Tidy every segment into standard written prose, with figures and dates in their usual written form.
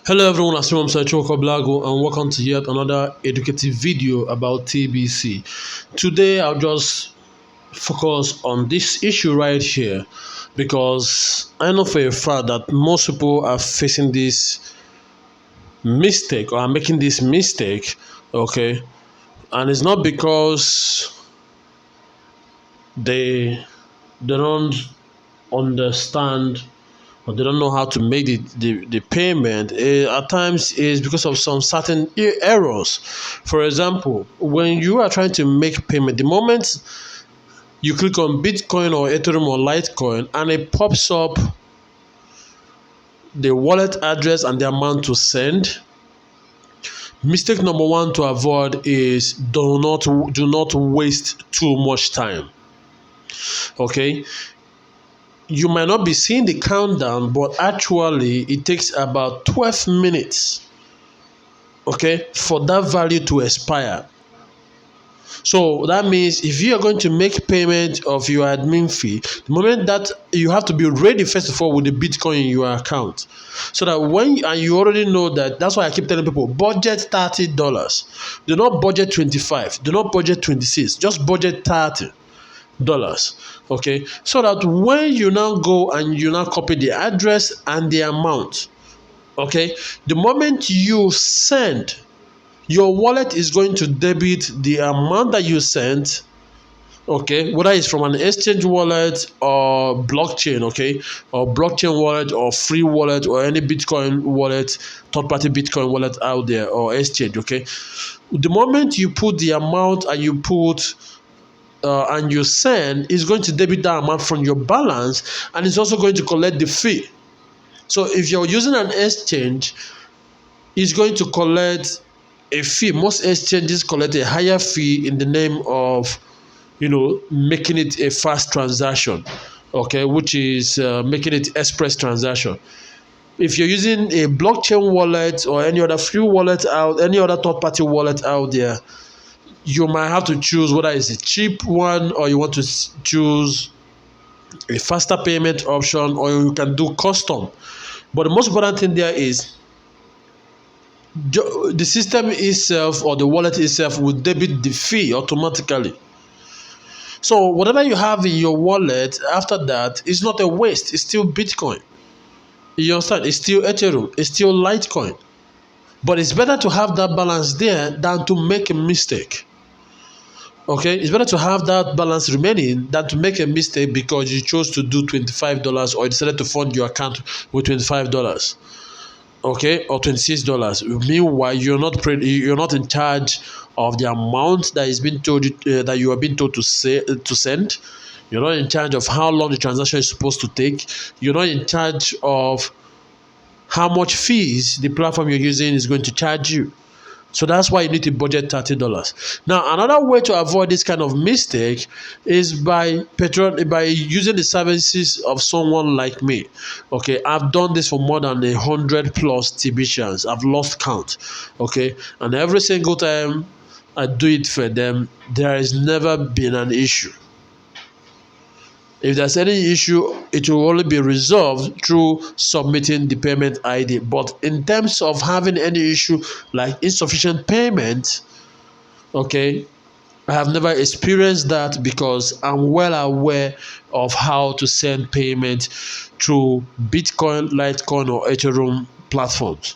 Hello everyone, I'm Obeleagu and welcome to yet another educative video about TBC. Today I'll just focus on this issue right here because I know for a fact that most people are facing this mistake or are making this mistake, okay? And it's not because they don't understand or they don't know how to make the payment. At times is because of some certain errors. For example, when you are trying to make payment, the moment you click on Bitcoin or Ethereum or Litecoin and it pops up the wallet address and the amount to send, mistake number one to avoid is do not waste too much time. Okay, you might not be seeing the countdown, but actually it takes about 12 minutes, okay, for that value to expire. So that means if you are going to make payment of your admin fee, the moment that you have to be ready first of all with the Bitcoin in your account, so that when and you already know that. That's why I keep telling people budget $30. Do not budget 25. Do not budget 26. Just budget $30. Okay, so that when you now go and you now copy the address and the amount, okay, the moment you send, your wallet is going to debit the amount that you sent, okay, whether it's from an exchange wallet or blockchain, okay, or blockchain wallet or free wallet or any Bitcoin wallet, third party Bitcoin wallet out there or exchange, okay. The moment you put the amount and you put and you send, is going to debit that amount from your balance, and it's also going to collect the fee. So if you're using an exchange, it's going to collect a fee. Most exchanges collect a higher fee in the name of, making it a fast transaction, okay, which is making it express transaction. If you're using a blockchain wallet or any other free wallet out, any other third-party wallet out there, you might have to choose whether it's a cheap one or you want to choose a faster payment option, or you can do custom. But the most important thing there is the system itself or the wallet itself will debit the fee automatically. So whatever you have in your wallet after that is not a waste. It's still Bitcoin. You understand? It's still Ethereum. It's still Litecoin. But it's better to have that balance there than to make a mistake. Okay, it's better to have that balance remaining than to make a mistake because you chose to do $25 or you decided to fund your account with $25, okay, or $26. Meanwhile, you're not in charge of the amount that is being told that you are being told to send. You're not in charge of how long the transaction is supposed to take. You're not in charge of how much fees the platform you're using is going to charge you. So that's why you need to budget $30. Now, another way to avoid this kind of mistake is by using the services of someone like me. Okay, I've done this for more than 100 plus TBCans. I've lost count. Okay, and every single time I do it for them, there has never been an issue. If there's any issue, it will only be resolved through submitting the payment ID. But in terms of having any issue like insufficient payment, okay, I have never experienced that because I'm well aware of how to send payment through Bitcoin, Litecoin, or Ethereum platforms.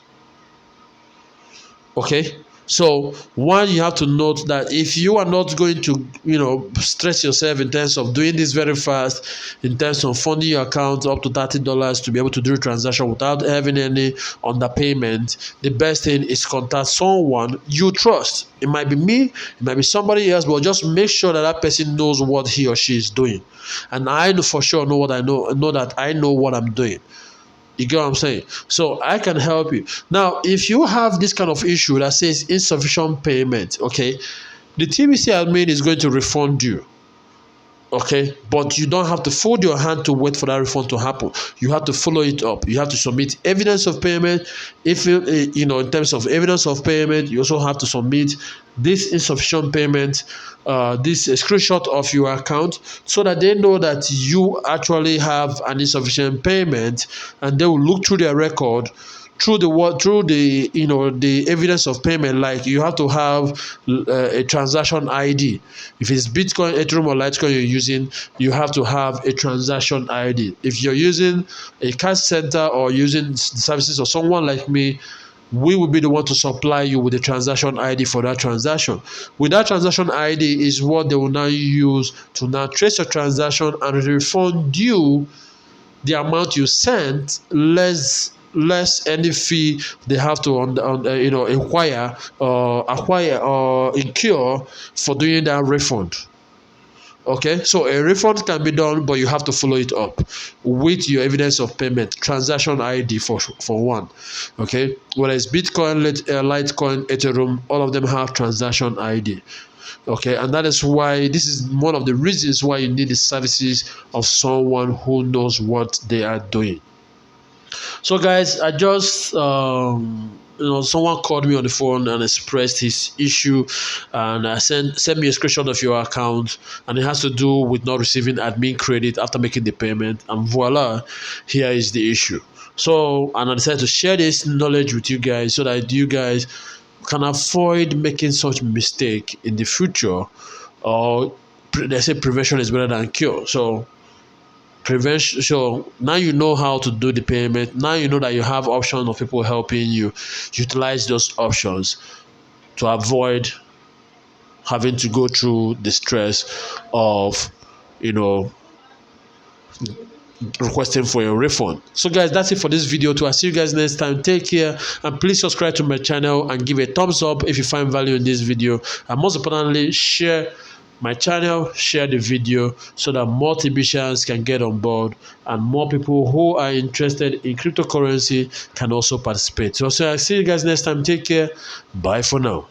Okay. So one, you have to note that if you are not going to, stress yourself in terms of doing this very fast, in terms of funding your account up to $30 to be able to do a transaction without having any underpayment, the best thing is contact someone you trust. It might be me, it might be somebody else, but just make sure that that person knows what he or she is doing. And I know for sure know what I know that I know what I'm doing. You get what I'm saying? So I can help you. Now, if you have this kind of issue that says insufficient payment, okay, the TBC admin is going to refund you. Okay, but you don't have to fold your hand to wait for that refund to happen. You have to follow it up. You have to submit evidence of payment. If in terms of evidence of payment, you also have to submit this insufficient payment, this screenshot of your account, so that they know that you actually have an insufficient payment, and they will look through their record through the the evidence of payment, like you have to have a transaction ID. If it's Bitcoin, Ethereum, or Litecoin you're using, you have to have a transaction ID. If you're using a cash center or using the services of someone like me, we will be the one to supply you with the transaction ID for that transaction. With that transaction ID is what they will now use to now trace your transaction and refund you the amount you sent, less any fee they have to acquire or incur for doing that refund. Okay, so a refund can be done, but you have to follow it up with your evidence of payment, transaction ID for one. Okay, whether it's Bitcoin, Litecoin, Ethereum, all of them have transaction ID. Okay, and that is why this is one of the reasons why you need the services of someone who knows what they are doing. So guys, I just someone called me on the phone and expressed his issue, and I sent me a screenshot of your account, and it has to do with not receiving admin credit after making the payment, and voila, here is the issue. So, and I decided to share this knowledge with you guys so that you guys can avoid making such mistake in the future. Or they say prevention is better than cure. So prevention, so now you know how to do the payment. Now you know that you have options of people helping you. Utilize those options to avoid having to go through the stress of requesting for your refund. So guys, that's it for this video too. I'll see you guys next time. Take care, and please subscribe to my channel and give a thumbs up if you find value in this video, and most importantly, share my channel, share the video so that more TBCians can get on board and more people who are interested in cryptocurrency can also participate. So I'll see you guys next time. Take care. Bye for now.